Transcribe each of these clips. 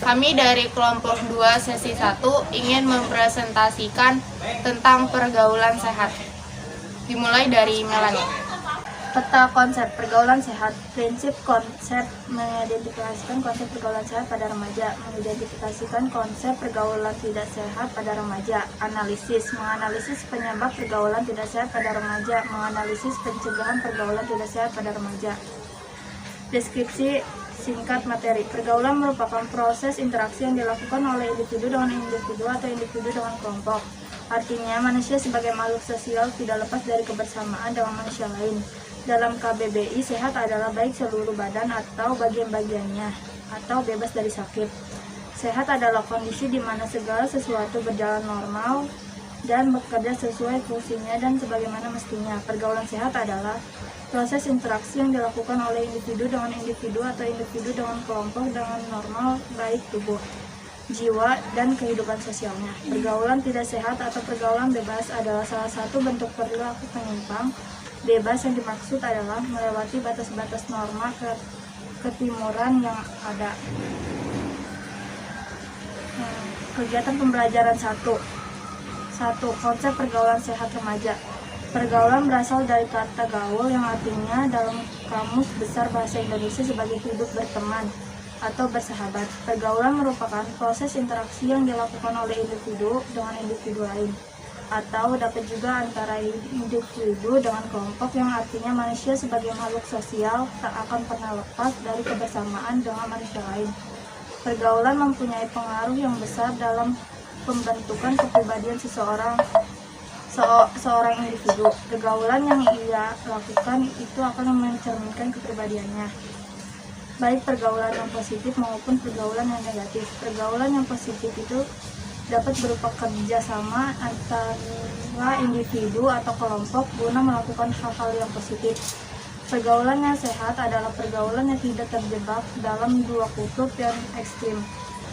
Kami dari kelompok 2 sesi 1 ingin mempresentasikan tentang pergaulan sehat. Dimulai dari Melanie. Peta konsep pergaulan sehat. Prinsip konsep mengidentifikasikan konsep pergaulan sehat pada remaja. Mengidentifikasikan konsep pergaulan tidak sehat pada remaja. Analisis. Menganalisis penyebab pergaulan tidak sehat pada remaja. Menganalisis pencegahan pergaulan tidak sehat pada remaja. Deskripsi singkat materi. Pergaulan merupakan proses interaksi yang dilakukan oleh individu dengan individu atau individu dengan kelompok. Artinya, manusia sebagai makhluk sosial tidak lepas dari kebersamaan dengan manusia lain. Dalam KBBI, sehat adalah baik seluruh badan atau bagian-bagiannya, atau bebas dari sakit. Sehat adalah kondisi di mana segala sesuatu berjalan normal dan bekerja sesuai fungsinya dan sebagaimana mestinya. Pergaulan sehat adalah proses interaksi yang dilakukan oleh individu dengan individu atau individu dengan kelompok dengan normal baik tubuh, jiwa, dan kehidupan sosialnya. Pergaulan tidak sehat atau pergaulan bebas adalah salah satu bentuk perilaku penyimpang. Bebas yang dimaksud adalah melewati batas-batas norma ketimuran yang ada. Kegiatan pembelajaran 1. Konsep pergaulan sehat remaja. Pergaulan berasal dari kata gaul yang artinya dalam Kamus Besar Bahasa Indonesia sebagai hidup berteman atau bersahabat. Pergaulan merupakan proses interaksi yang dilakukan oleh individu dengan individu lain, atau dapat juga antara individu dengan kelompok, yang artinya manusia sebagai makhluk sosial tak akan pernah lepas dari kebersamaan dengan manusia lain. Pergaulan mempunyai pengaruh yang besar dalam pembentukan kepribadian seorang individu. Pergaulan yang ia lakukan itu akan mencerminkan kepribadiannya, baik pergaulan yang positif maupun pergaulan yang negatif. Pergaulan yang positif itu dapat berupa kerjasama antara individu atau kelompok guna melakukan hal-hal yang positif. Pergaulan yang sehat adalah pergaulan yang tidak terjebak dalam dua kutub yang ekstrim,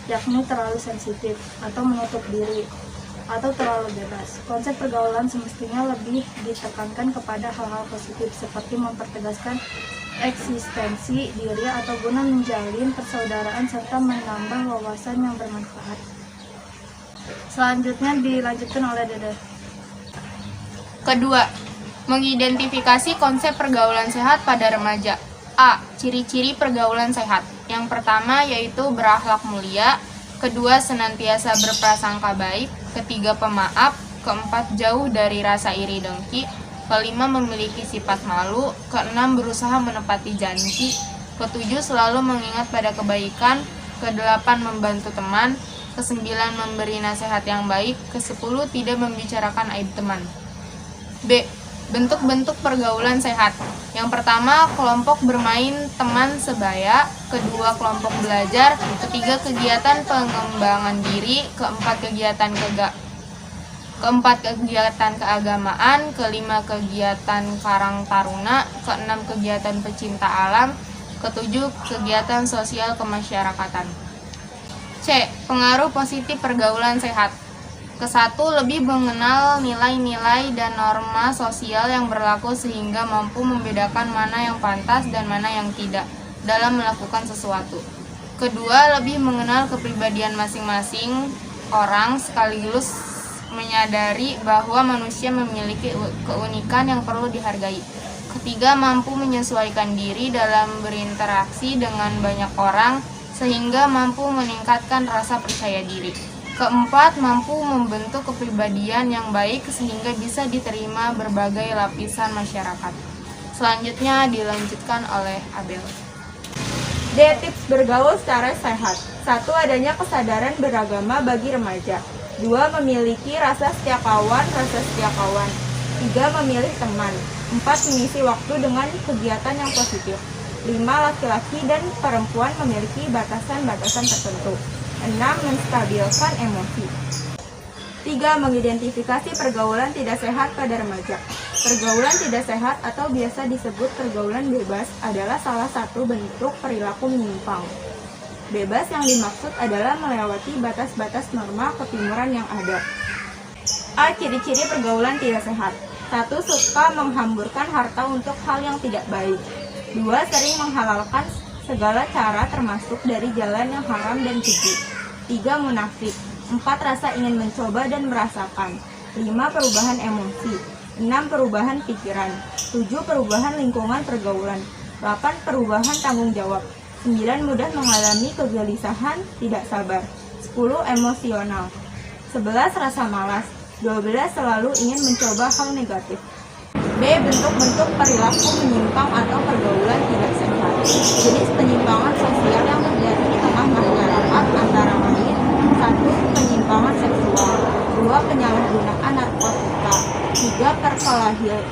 yakni terlalu sensitif atau menutup diri, atau terlalu bebas. Konsep pergaulan semestinya lebih ditekankan kepada hal-hal positif seperti mempertegaskan eksistensi diri atau guna menjalin persaudaraan serta menambah wawasan yang bermanfaat. Selanjutnya dilanjutkan oleh Dede. Kedua, mengidentifikasi konsep pergaulan sehat pada remaja. A. Ciri-ciri pergaulan sehat. Yang pertama yaitu berakhlak mulia, kedua senantiasa berprasangka baik, ketiga pemaaf, keempat jauh dari rasa iri dengki, kelima memiliki sifat malu, keenam berusaha menepati janji, ketujuh selalu mengingat pada kebaikan, kedelapan membantu teman, kesembilan memberi nasihat yang baik, kesepuluh tidak membicarakan aib teman. B. Bentuk-bentuk pergaulan sehat. Yang pertama, kelompok bermain teman sebaya, kedua kelompok belajar, ketiga kegiatan pengembangan diri, keempat kegiatan keagamaan, kelima kegiatan karang taruna, keenam kegiatan pecinta alam, ketujuh kegiatan sosial kemasyarakatan. C. Pengaruh positif pergaulan sehat. Kesatu, lebih mengenal nilai-nilai dan norma sosial yang berlaku sehingga mampu membedakan mana yang pantas dan mana yang tidak dalam melakukan sesuatu. Kedua, lebih mengenal kepribadian masing-masing orang sekaligus menyadari bahwa manusia memiliki keunikan yang perlu dihargai. Ketiga, mampu menyesuaikan diri dalam berinteraksi dengan banyak orang sehingga mampu meningkatkan rasa percaya diri. Keempat, mampu membentuk kepribadian yang baik sehingga bisa diterima berbagai lapisan masyarakat. Selanjutnya dilanjutkan oleh Abel. D. Tips bergaul secara sehat. 1. Adanya kesadaran beragama bagi remaja. 2. Memiliki rasa setia kawan. 3. Memilih teman. 4. Mengisi waktu dengan kegiatan yang positif. 5. Laki-laki dan perempuan memiliki batasan-batasan tertentu. 6. Menstabilkan emosi. 3. Mengidentifikasi pergaulan tidak sehat pada remaja. Pergaulan tidak sehat atau biasa disebut pergaulan bebas adalah salah satu bentuk perilaku menyimpang. Bebas yang dimaksud adalah melewati batas-batas norma ketimuran yang ada. A. Ciri-ciri pergaulan tidak sehat. 1. Suka menghamburkan harta untuk hal yang tidak baik. 2. Sering menghalalkan segala cara termasuk dari jalan yang haram dan keji. 3. Munafik. 4. Rasa ingin mencoba dan merasakan. 5. Perubahan emosi. 6. Perubahan pikiran. 7. Perubahan lingkungan pergaulan. 8. Perubahan tanggung jawab. 9. Mudah mengalami kegelisahan, tidak sabar. 10. Emosional. 11. Rasa malas. 12. Selalu ingin mencoba hal negatif. B. Bentuk-bentuk perilaku menyimpang atau pergaulan tidak sehat. Jenis penyimpangan sosial yang terjadi di tengah masyarakat antara lain: 1. Penyimpangan seksual. 2. Penyalahgunaan narkotika. 3. Perkelahian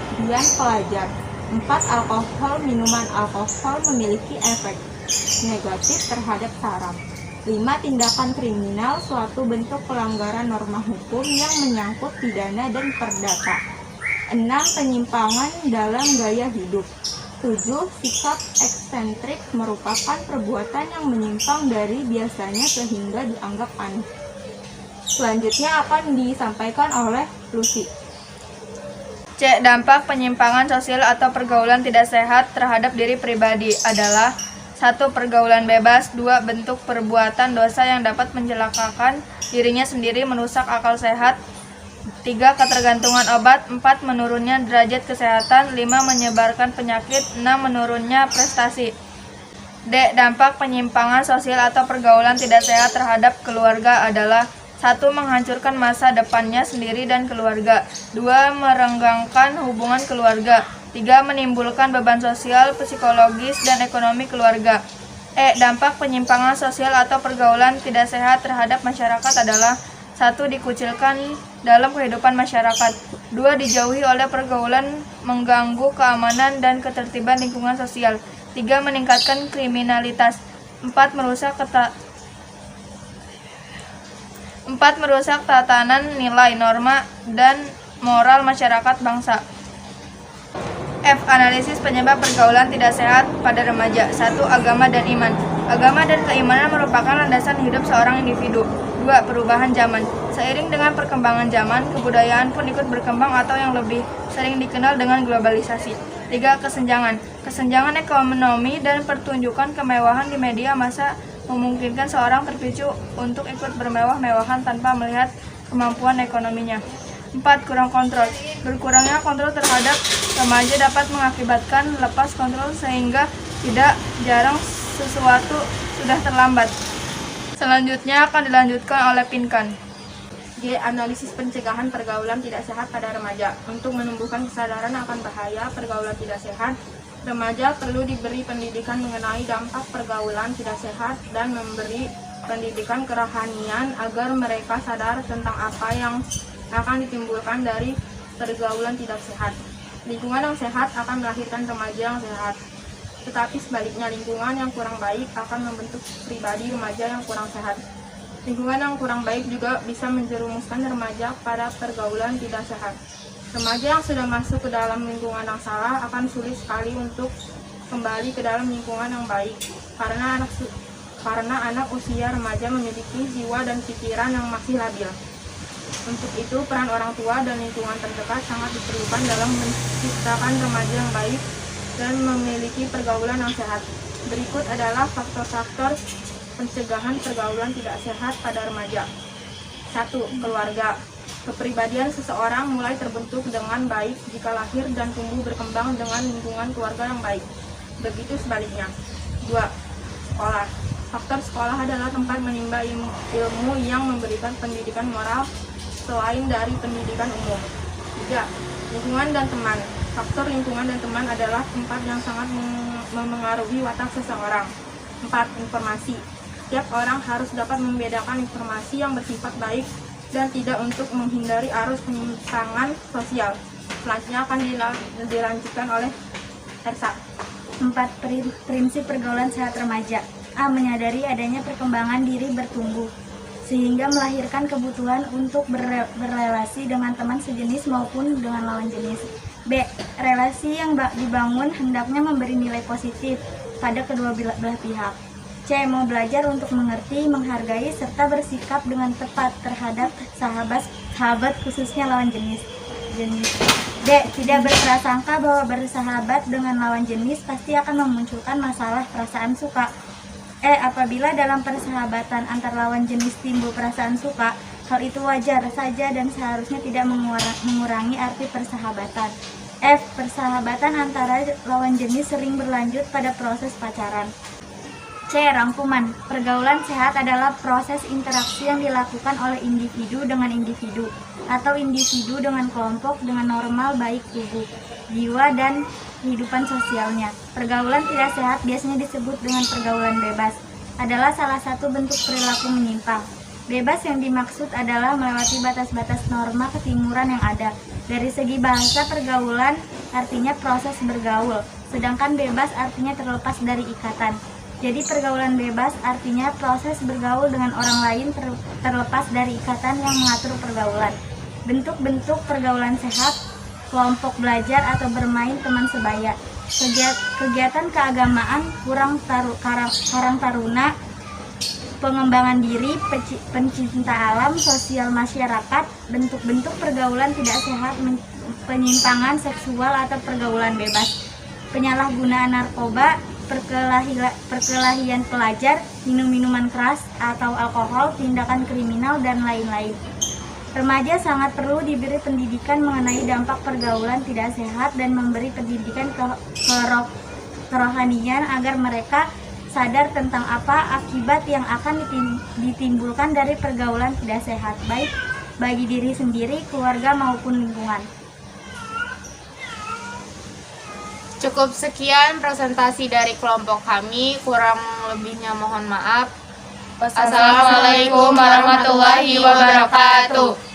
pelajar. 4. Alkohol. Minuman alkohol memiliki efek negatif terhadap saraf. 5. Tindakan kriminal, suatu bentuk pelanggaran norma hukum yang menyangkut pidana dan perdata. 6. Penyimpangan dalam gaya hidup. 7. Sikap eksentrik merupakan perbuatan yang menyimpang dari biasanya sehingga dianggap aneh. Selanjutnya akan disampaikan oleh Lucy. C. Dampak penyimpangan sosial atau pergaulan tidak sehat terhadap diri pribadi adalah: 1. Pergaulan bebas. 2. Bentuk perbuatan dosa yang dapat mencelakakan dirinya sendiri, merusak akal sehat. 3. Ketergantungan obat. 4. Menurunnya derajat kesehatan. 5. Menyebarkan penyakit. 6. Menurunnya prestasi. D. Dampak penyimpangan sosial atau pergaulan tidak sehat terhadap keluarga adalah: 1. Menghancurkan masa depannya sendiri dan keluarga. 2. Merenggangkan hubungan keluarga. 3. Menimbulkan beban sosial, psikologis, dan ekonomi keluarga. E. Dampak penyimpangan sosial atau pergaulan tidak sehat terhadap masyarakat adalah: 1. Dikucilkan dalam kehidupan masyarakat. 2. Dijauhi oleh pergaulan mengganggu keamanan dan ketertiban lingkungan sosial. 3. Meningkatkan kriminalitas. 4. Merusak tatanan nilai, norma, dan moral masyarakat bangsa. F. Analisis penyebab pergaulan tidak sehat pada remaja. 1. Agama dan iman. Agama dan keimanan merupakan landasan hidup seorang individu. 2. Perubahan zaman. Seiring dengan perkembangan zaman, kebudayaan pun ikut berkembang atau yang lebih sering dikenal dengan globalisasi. 3. Kesenjangan. Kesenjangan ekonomi dan pertunjukan kemewahan di media massa memungkinkan seorang terpicu untuk ikut bermewah-mewahan tanpa melihat kemampuan ekonominya. 4. Kurang kontrol. Berkurangnya kontrol terhadap remaja dapat mengakibatkan lepas kontrol sehingga tidak jarang sesuatu sudah terlambat. Selanjutnya akan dilanjutkan oleh Pinkan. G. Analisis pencegahan pergaulan tidak sehat pada remaja. Untuk menumbuhkan kesadaran akan bahaya pergaulan tidak sehat, remaja perlu diberi pendidikan mengenai dampak pergaulan tidak sehat dan memberi pendidikan kerohanian agar mereka sadar tentang apa yang akan ditimbulkan dari pergaulan tidak sehat. Lingkungan yang sehat akan melahirkan remaja yang sehat. Tetapi sebaliknya, lingkungan yang kurang baik akan membentuk pribadi remaja yang kurang sehat. Lingkungan yang kurang baik juga bisa menjerumuskan remaja pada pergaulan tidak sehat. Remaja yang sudah masuk ke dalam lingkungan yang salah akan sulit sekali untuk kembali ke dalam lingkungan yang baik, karena anak usia remaja memiliki jiwa dan pikiran yang masih labil. Untuk itu, peran orang tua dan lingkungan terdekat sangat diperlukan dalam menciptakan remaja yang baik dan memiliki pergaulan yang sehat. Berikut adalah faktor-faktor pencegahan pergaulan tidak sehat pada remaja. 1. Keluarga. Kepribadian seseorang mulai terbentuk dengan baik jika lahir dan tumbuh berkembang dengan lingkungan keluarga yang baik. Begitu sebaliknya. 2. Sekolah. Faktor sekolah adalah tempat menimba ilmu yang memberikan pendidikan moral selain dari pendidikan umum. 3. Lingkungan dan teman. Faktor lingkungan dan teman adalah tempat yang sangat memengaruhi watak seseorang. 4. Informasi. Setiap orang harus dapat membedakan informasi yang bersifat baik dan tidak untuk menghindari arus penyimpangan sosial. Selanjutnya akan dilanjutkan oleh Ersa. 4. Prinsip pergaulan sehat remaja. A. Menyadari adanya perkembangan diri bertumbuh, sehingga melahirkan kebutuhan untuk berrelasi dengan teman sejenis maupun dengan lawan jenis. B. Relasi yang dibangun hendaknya memberi nilai positif pada kedua belah pihak. C. Mau belajar untuk mengerti, menghargai, serta bersikap dengan tepat terhadap sahabat khususnya lawan jenis. jenis. D. Tidak berprasangka bahwa bersahabat dengan lawan jenis pasti akan memunculkan masalah perasaan suka. E. Apabila dalam persahabatan antar lawan jenis timbul perasaan suka, hal itu wajar saja dan seharusnya tidak mengurangi arti persahabatan. F. Persahabatan antara lawan jenis sering berlanjut pada proses pacaran. C. Rangkuman. Pergaulan sehat adalah proses interaksi yang dilakukan oleh individu dengan individu atau individu dengan kelompok dengan normal baik tubuh, jiwa, dan kehidupan sosialnya. Pergaulan tidak sehat biasanya disebut dengan pergaulan bebas, adalah salah satu bentuk perilaku menyimpang. Bebas yang dimaksud adalah melewati batas-batas norma ketimuran yang ada. Dari segi bahasa, pergaulan artinya proses bergaul, sedangkan bebas artinya terlepas dari ikatan. Jadi pergaulan bebas artinya proses bergaul dengan orang lain terlepas dari ikatan yang mengatur pergaulan. Bentuk-bentuk pergaulan sehat, kelompok belajar atau bermain teman sebaya, kegiatan keagamaan, karang taruna, pengembangan diri, pencinta alam, sosial masyarakat, bentuk-bentuk pergaulan tidak sehat, penyimpangan seksual atau pergaulan bebas, penyalahgunaan narkoba, perkelahian pelajar, minum-minuman keras atau alkohol, tindakan kriminal, dan lain-lain. Remaja sangat perlu diberi pendidikan mengenai dampak pergaulan tidak sehat dan memberi pendidikan kerohanian agar mereka sadar tentang apa akibat yang akan ditimbulkan dari pergaulan tidak sehat, baik bagi diri sendiri, keluarga, maupun lingkungan. Cukup sekian presentasi dari kelompok kami, kurang lebihnya mohon maaf. Wassalamualaikum warahmatullahi wabarakatuh.